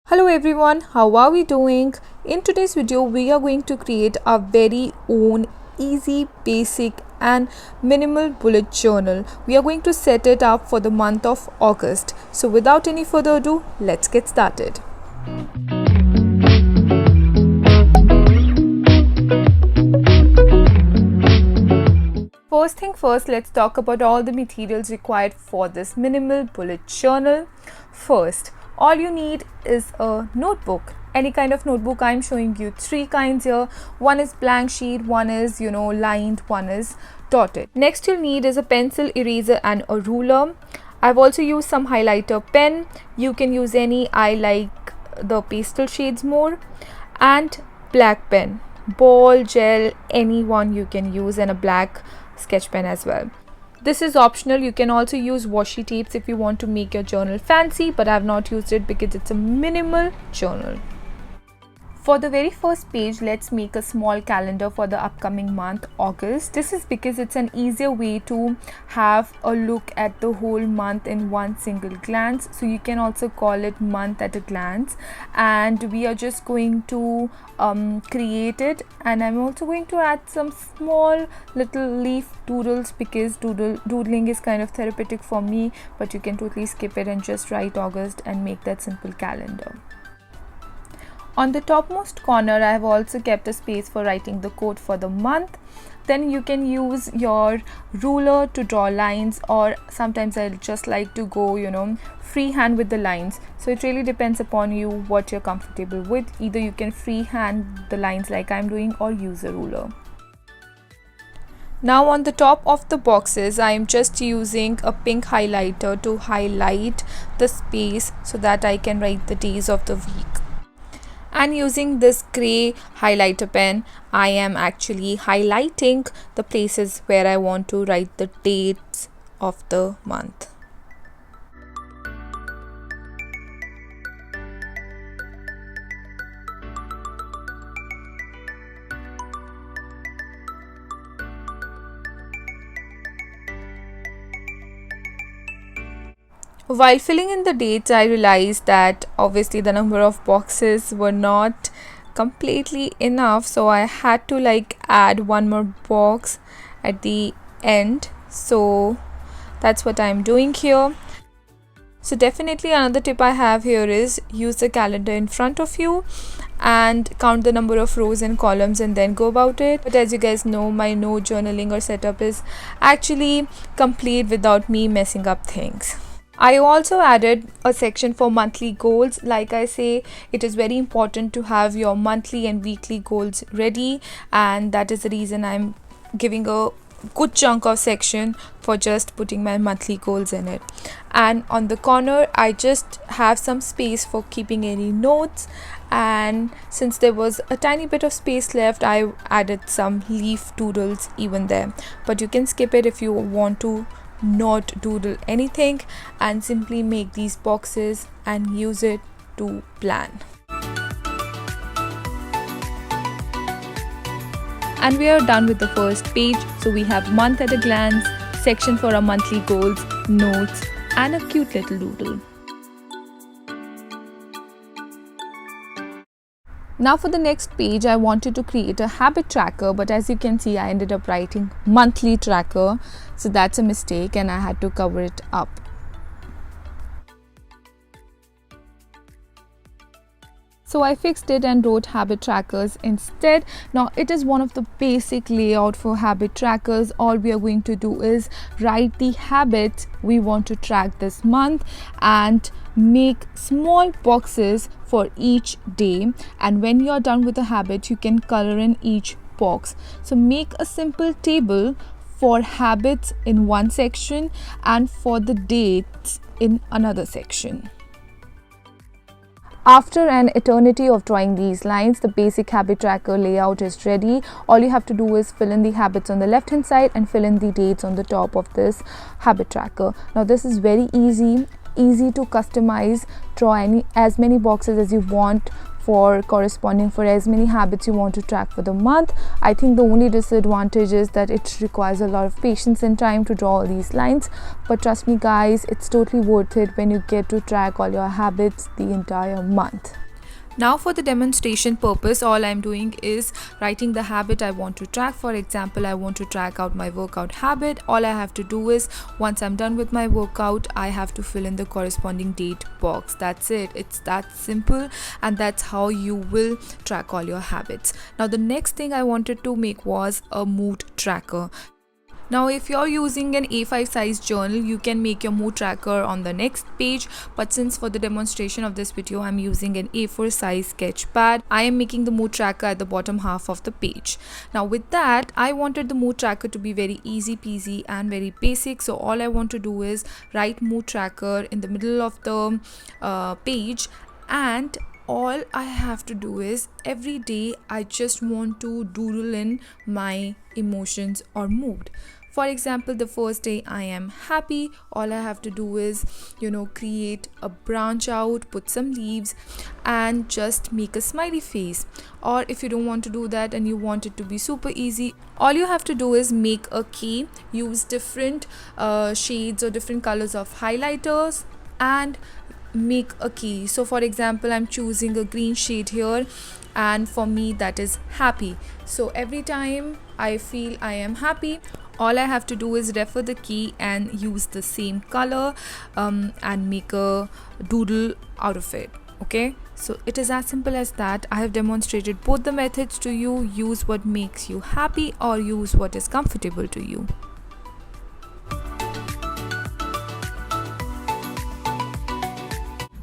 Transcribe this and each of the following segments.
Hello everyone, how are we doing? In today's video, we are going to create our very own easy, basic and minimal bullet journal. We are going to set it up for the month of August. So without any further ado, let's get started. First thing first, let's talk about all the materials required for this minimal bullet journal. First, all you need is a notebook, any kind of notebook. I'm showing you three kinds here. One is blank sheet, one is lined, one is dotted. Next you'll need is a pencil, eraser and a ruler. I've also used some highlighter pen. You can use any, I like the pastel shades more. And black pen, ball, gel, any one you can use, and a black sketch pen as well. This is optional. You can also use washi tapes if you want to make your journal fancy, but I've not used it because it's a minimal journal. For the very first page, let's make a small calendar for the upcoming month, August. This is because it's an easier way to have a look at the whole month in one single glance. So you can also call it month at a glance. And we are just going to create it. And I'm also going to add some small little leaf doodles because doodling is kind of therapeutic for me. But you can totally skip it and just write August and make that simple calendar. On the topmost corner, I have also kept a space for writing the code for the month. Then you can use your ruler to draw lines, or sometimes I just like to go, freehand with the lines. So it really depends upon you what you're comfortable with. Either you can freehand the lines like I'm doing or use a ruler. Now on the top of the boxes, I am just using a pink highlighter to highlight the space so that I can write the days of the week. And using this gray highlighter pen, I am actually highlighting the places where I want to write the dates of the month. While filling in the dates, I realized that obviously the number of boxes were not completely enough, so I had to add one more box at the end. So that's what I'm doing here. So definitely another tip I have here is use the calendar in front of you and count the number of rows and columns and then go about it. But as you guys know, my no journaling or setup is actually complete without me messing up things. I also added a section for monthly goals. Like I say, it is very important to have your monthly and weekly goals ready, and that is the reason I'm giving a good chunk of section for just putting my monthly goals in it. And on the corner, I just have some space for keeping any notes, and since there was a tiny bit of space left, I added some leaf doodles even there. But you can skip it if you want to not doodle anything and simply make these boxes and use it to plan. And we are done with the first page. So we have month at a glance, section for our monthly goals, notes and a cute little doodle. Now for the next page, I wanted to create a habit tracker, but as you can see, I ended up writing monthly tracker. So that's a mistake and I had to cover it up. So I fixed it and wrote habit trackers instead. Now it is one of the basic layout for habit trackers. All we are going to do is write the habits we want to track this month and make small boxes for each day. And when you are done with the habit, you can color in each box. So make a simple table for habits in one section and for the dates in another section. After an eternity of drawing these lines, the basic habit tracker layout is ready. All you have to do is fill in the habits on the left hand side and fill in the dates on the top of this habit tracker. Now this is very easy to customize. Draw as many boxes as you want for corresponding for as many habits you want to track for the month. I think the only disadvantage is that it requires a lot of patience and time to draw all these lines, but trust me guys, it's totally worth it when you get to track all your habits the entire month. Now for the demonstration purpose, all I'm doing is writing the habit I want to track. For example, I want to track out my workout habit. All I have to do is, once I'm done with my workout, I have to fill in the corresponding date box. That's it. It's that simple, and that's how you will track all your habits. Now the next thing I wanted to make was a mood tracker. Now if you're using an A5 size journal, you can make your mood tracker on the next page, but since for the demonstration of this video I'm using an A4 size sketch pad, I am making the mood tracker at the bottom half of the page. Now with that, I wanted the mood tracker to be very easy peasy and very basic, so all I want to do is write mood tracker in the middle of the page, and all I have to do is every day I just want to doodle in my emotions or mood. For example, the first day I am happy, all I have to do is create a branch out, put some leaves and just make a smiley face. Or if you don't want to do that and you want it to be super easy, all you have to do is make a key, use different shades or different colors of highlighters and make a key. So for example, I'm choosing a green shade here, and for me that is happy. So every time I feel I am happy, all I have to do is refer the key and use the same color and make a doodle out of it. Okay, so it is as simple as that. I have demonstrated both the methods to you. Use what makes you happy or use what is comfortable to you.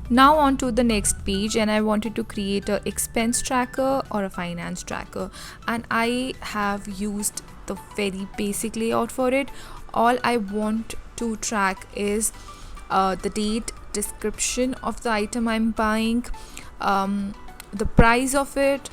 Now on to the next page, and I wanted to create a expense tracker or a finance tracker, and I have used the very basic layout for it. All I want to track is the date, description of the item I'm buying, the price of it,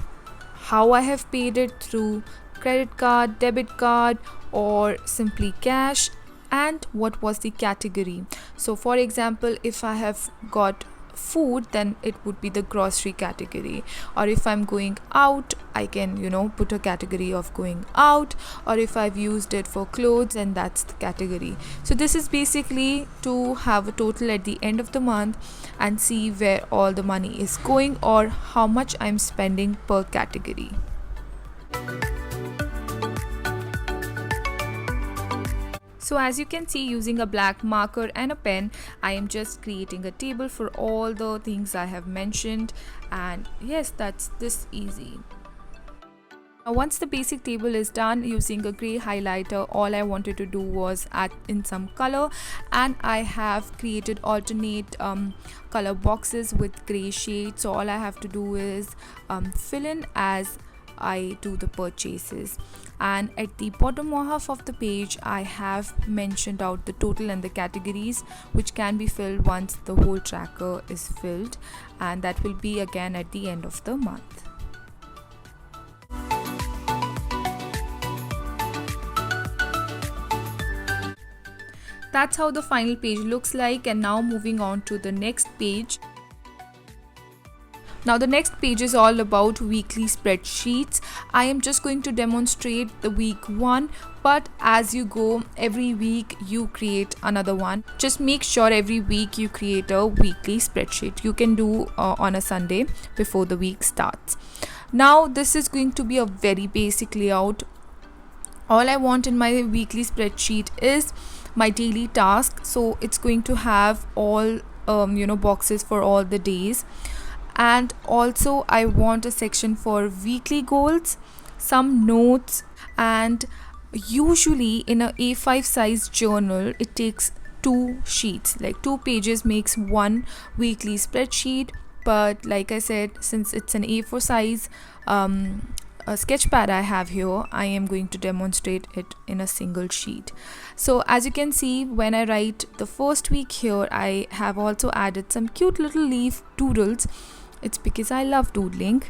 how I have paid it through credit card, debit card or simply cash, and what was the category. So for example, if I have got food, then it would be the grocery category, or if I'm going out, I can put a category of going out, or if I've used it for clothes, and that's the category. So this is basically to have a total at the end of the month and see where all the money is going or how much I'm spending per category. So as you can see, using a black marker and a pen, I am just creating a table for all the things I have mentioned, and yes, that's this easy. Now once the basic table is done, using a gray highlighter, all I wanted to do was add in some color, and I have created alternate color boxes with gray shades. So all I have to do is fill in as I do the purchases, and at the bottom half of the page I have mentioned out the total and the categories, which can be filled once the whole tracker is filled, and that will be again at the end of the month. That's how the final page looks like. And now moving on to the next page. Now the next page is all about weekly spreadsheets. I am just going to demonstrate the week one, but as you go, every week you create another one. Just make sure every week you create a weekly spreadsheet. You can do on a Sunday before the week starts. Now this is going to be a very basic layout. All I want in my weekly spreadsheet is my daily task. So it's going to have all boxes for all the days. And also I want a section for weekly goals, some notes, and usually in a A5 size journal it takes 2 sheets, like 2 pages makes one weekly spreadsheet. But like I said, since it's an A4 size a sketch pad I have here, I am going to demonstrate it in a single sheet. So as you can see, when I write the first week here, I have also added some cute little leaf doodles. It's because I love doodling.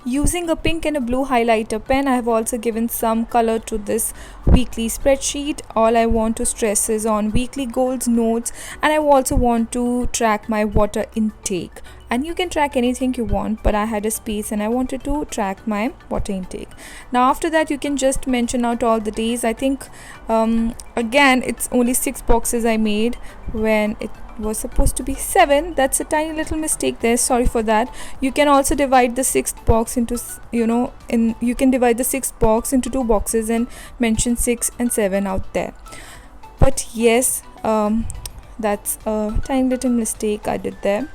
Using a pink and a blue highlighter pen, I have also given some color to this weekly spreadsheet. All I want to stress is on weekly goals, notes, and I also want to track my water intake. and you can track anything you want, but I had a space and I wanted to track my water intake. Now after that, you can just mention out all the days. I think again it's only 6 boxes I made when it was supposed to be 7. That's a tiny little mistake there, sorry for that. You can also divide the 6th box into you can divide the 6th box into 2 boxes and mention 6 and 7 out there. But yes, that's a tiny little mistake I did there.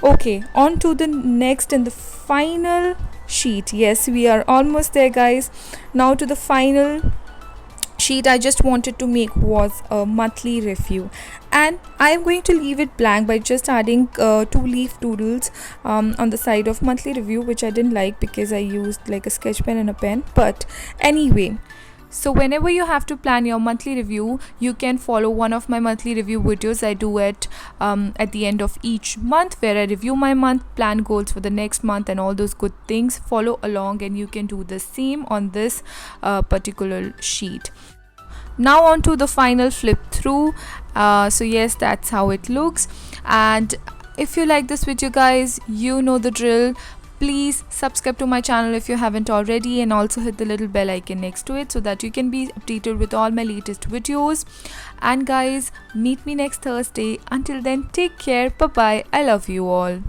Okay, on to the next and the final sheet. Yes, we are almost there, guys. Now to the final sheet I just wanted to make was a monthly review, and I am going to leave it blank by just adding 2 leaf doodles on the side of monthly review, which I didn't like because I used like a sketch pen and a pen. But anyway, so whenever you have to plan your monthly review, you can follow one of my monthly review videos. I do it at the end of each month, where I review my month, plan goals for the next month and all those good things. Follow along and you can do the same on this particular sheet. Now on to the final flip through. So yes, that's how it looks. And if you like this video, guys, you know the drill. Please subscribe to my channel if you haven't already, and also hit the little bell icon next to it so that you can be updated with all my latest videos. And guys, meet me next Thursday. Until then, take care. Bye bye. I love you all.